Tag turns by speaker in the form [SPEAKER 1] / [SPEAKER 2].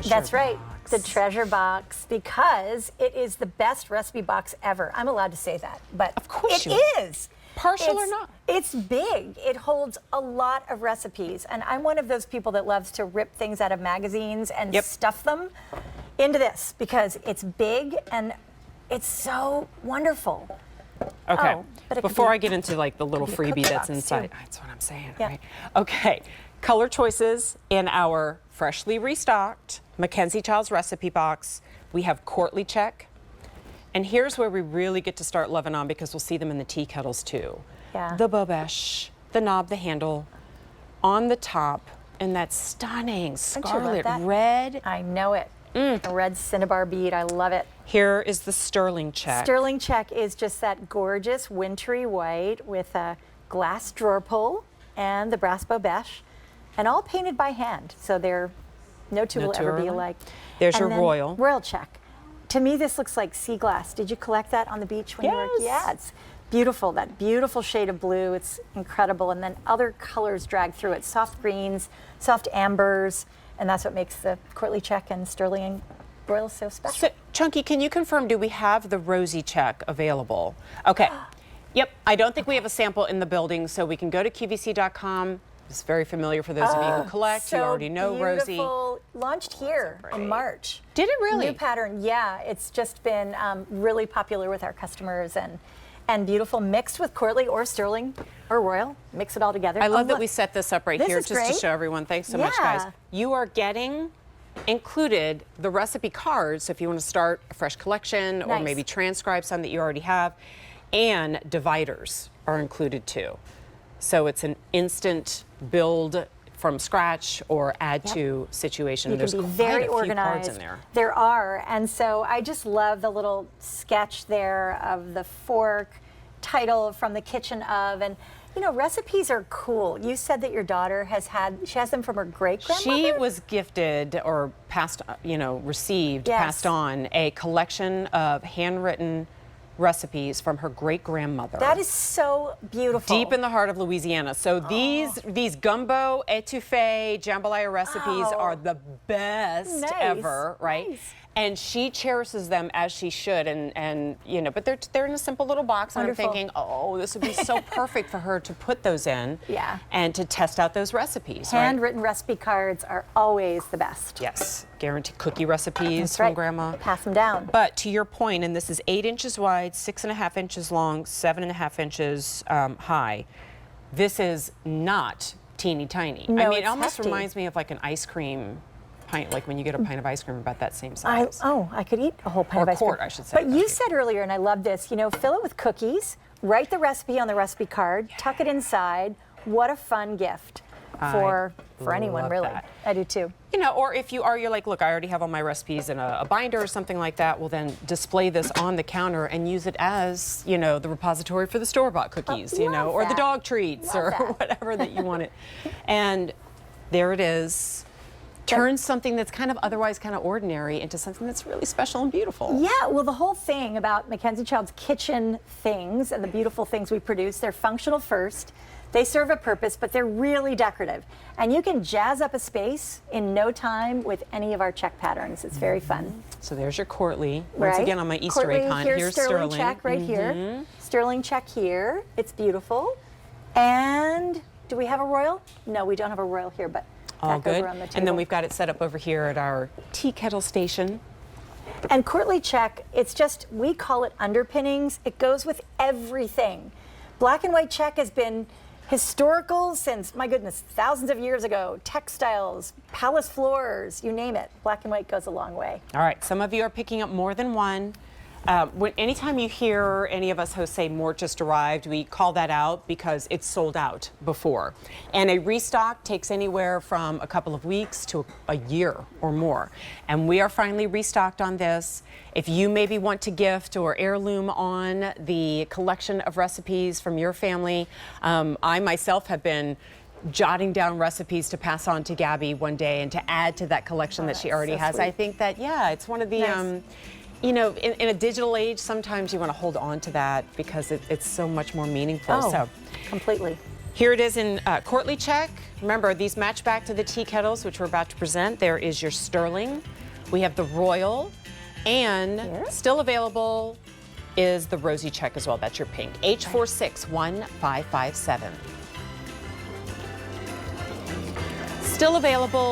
[SPEAKER 1] That's right, the treasure box, because it is the best recipe box ever. I'm allowed to say that, but
[SPEAKER 2] of course
[SPEAKER 1] it is.
[SPEAKER 2] Partial or not?
[SPEAKER 1] It's big. It holds a lot of recipes, and I'm one of those people that loves to rip things out of magazines and stuff them into this because it's big and it's so wonderful.
[SPEAKER 2] Okay,
[SPEAKER 1] but
[SPEAKER 2] before I get into like the little freebie that's inside, that's what I'm saying, right? Okay, color choices in our freshly restocked Mackenzie-Childs recipe box. We have Courtly Check. And here's where we really get to start loving on, because we'll see them in the tea kettles too.
[SPEAKER 1] Yeah.
[SPEAKER 2] The bobesh, the knob, the handle, on the top, and that stunning scarlet red.
[SPEAKER 1] I know it. A red cinnabar bead. I love it.
[SPEAKER 2] Here is the sterling check.
[SPEAKER 1] Sterling check is just that gorgeous wintry white with a glass drawer pull and the brass bobesh, and all painted by hand. So no two will ever be alike.
[SPEAKER 2] There's your royal.
[SPEAKER 1] Royal check. To me, this looks like sea glass. Did you collect that on the beach when you were? Yeah, it's beautiful. That beautiful shade of blue. It's incredible. And then other colors drag through it. Soft greens, soft ambers, and that's what makes the Courtly check and sterling and royal so special.
[SPEAKER 2] So, Chunky, can you confirm, do we have the rosy check available? Okay. Yep. I don't think we have a sample in the building, so we can go to QVC.com. It's very familiar for those of you who collect.
[SPEAKER 1] So
[SPEAKER 2] you already know
[SPEAKER 1] beautiful.
[SPEAKER 2] Rosie.
[SPEAKER 1] Launched here in March.
[SPEAKER 2] Did it really?
[SPEAKER 1] New pattern, yeah. It's just been really popular with our customers, and beautiful, mixed with Courtly or sterling or royal. Mix it all together.
[SPEAKER 2] I love that we set this up right here just to show everyone. Thanks so much, guys. You are getting included the recipe cards, so if you want to start a fresh collection or maybe transcribe some that you already have, and dividers are included too. So it's an instant build from scratch or add to situation.
[SPEAKER 1] There's quite very organized. Cards in there. There are, and so I just love the little sketch there of the fork, title from the kitchen of, and you know, recipes are cool. You said that your daughter she has them from her great-grandmother?
[SPEAKER 2] She was gifted or passed, received, passed on a collection of handwritten recipes from her great-grandmother.
[SPEAKER 1] That is so beautiful.
[SPEAKER 2] Deep in the heart of Louisiana. So these gumbo, etouffee, jambalaya recipes are the best ever, right? Nice. And she cherishes them as she should, and but they're in a simple little box. And I'm thinking, oh, this would be so perfect for her to put those in, and to test out those recipes.
[SPEAKER 1] Handwritten recipe cards are always the best.
[SPEAKER 2] Yes, guaranteed cookie recipes from Grandma.
[SPEAKER 1] Pass them down.
[SPEAKER 2] But to your point, and this is 8 inches wide, 6.5 inches long, 7.5 inches high. This is not teeny tiny.
[SPEAKER 1] No,
[SPEAKER 2] I mean, it almost
[SPEAKER 1] hefty.
[SPEAKER 2] reminds me of like an ice cream pint, like when you get a pint of ice cream, about that same size.
[SPEAKER 1] I could eat a whole pint of ice cream.
[SPEAKER 2] Or quart, I should say.
[SPEAKER 1] But you said earlier, and I love this, fill it with cookies, write the recipe on the recipe card, tuck it inside. What a fun gift for anyone, really. I do too.
[SPEAKER 2] Or if you're like, look, I already have all my recipes in a binder or something like that, well then display this on the counter and use it as, the repository for the store-bought cookies, or the dog treats or whatever that you want it. And there it is. Turn something that's kind of otherwise kind of ordinary into something that's really special and beautiful.
[SPEAKER 1] Yeah, well, the whole thing about Mackenzie-Childs kitchen things and the beautiful things we produce, they're functional first. They serve a purpose, but they're really decorative. And you can jazz up a space in no time with any of our check patterns. It's very fun.
[SPEAKER 2] So there's your Courtly. Once again on my Easter egg hunt. Here's
[SPEAKER 1] sterling check right here. Sterling check here. It's beautiful. And do we have a royal? No, we don't have a royal here, but
[SPEAKER 2] all good. And then we've got it set up over here at our tea kettle station.
[SPEAKER 1] And Courtly check, it's just, we call it underpinnings. It goes with everything. Black and white check has been historical since, my goodness, thousands of years ago. Textiles, palace floors, you name it. Black and white goes a long way.
[SPEAKER 2] All right, some of you are picking up more than one. Anytime you hear any of us hosts say more just arrived, we call that out because it's sold out before. And a restock takes anywhere from a couple of weeks to a year or more. And we are finally restocked on this. If you maybe want to gift or heirloom on the collection of recipes from your family, I myself have been jotting down recipes to pass on to Gabby one day and to add to that collection that she already has. Sweet. I think that, it's one of the... in a digital age, sometimes you want to hold on to that because it's so much more meaningful.
[SPEAKER 1] Oh, completely.
[SPEAKER 2] Here it is in Courtly check. Remember, these match back to the tea kettles, which we're about to present. There is your sterling. We have the royal, and still available is the rosy check as well. That's your pink. H461557. Still available.